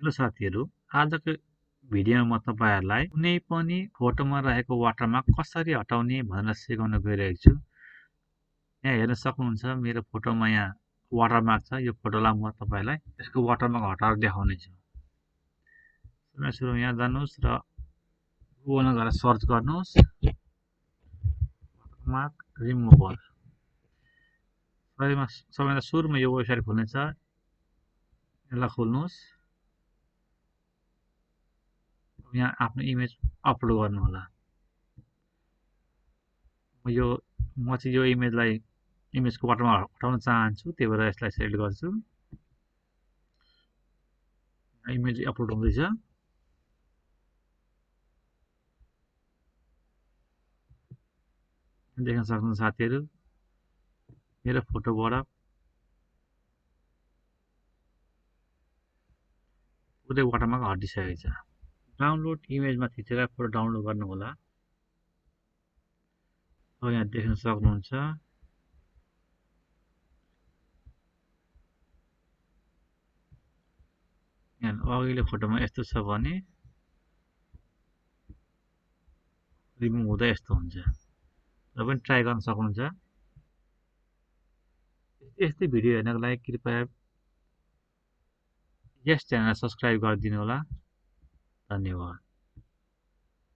ल साथीहरु आजको भिडियोमा म तपाईहरुलाई कुनै पनि फोटोमा रहेको वाटरमार्क कसरी हटाउने भनेर सिकाउन गइरहेको छु। यहाँ हेर्न सक्नुहुन्छ मेरो फोटोमा यहाँ वाटरमार्क छ। यो फोटोलाई म तपाईहरुलाई यसको वाटरमार्क हटाएर देखाउने छु। सुरु यहाँ जानुस् र गुगलमा गएर सर्च गर्नुस् वाटरमार्क रिमुभर। सबैभन्दा सुरुमा यो वेबसाइट खुल्नेछ। यसलाई खोल्नुस्। यहाँ आफ्नो इमेज अपलोड गर्नु होला। म चाहिँ यो इमेजको वाटरमार्क हटाउन चाहन्छु, त्यही भएर यसलाई सिलेक्ट गर्छु। इमेज अपलोड हुँदैछ। देख्न सक्नुहुन्छ साथीहरु मेरो फोटोबाट पुरै वाटरमार्क हटिसकेको छ। डाउनलोड इमेजमा थिचेर फोटो डाउनलोड गर्नु होला। अब यहाँ देख्न सक्नुहुन्छ यहाँ अघिल्लो फोटोमा यस्तो छ भने रिमुभ हुँदा यस्तो हुन्छ। र पनि ट्राई गर्न सक्नुहुन्छ। यस्तै भिडियो हेर्नको लागि कृपया यस च्यानललाई सब्स्क्राइब गरिदिनु होला। धन्यवाद।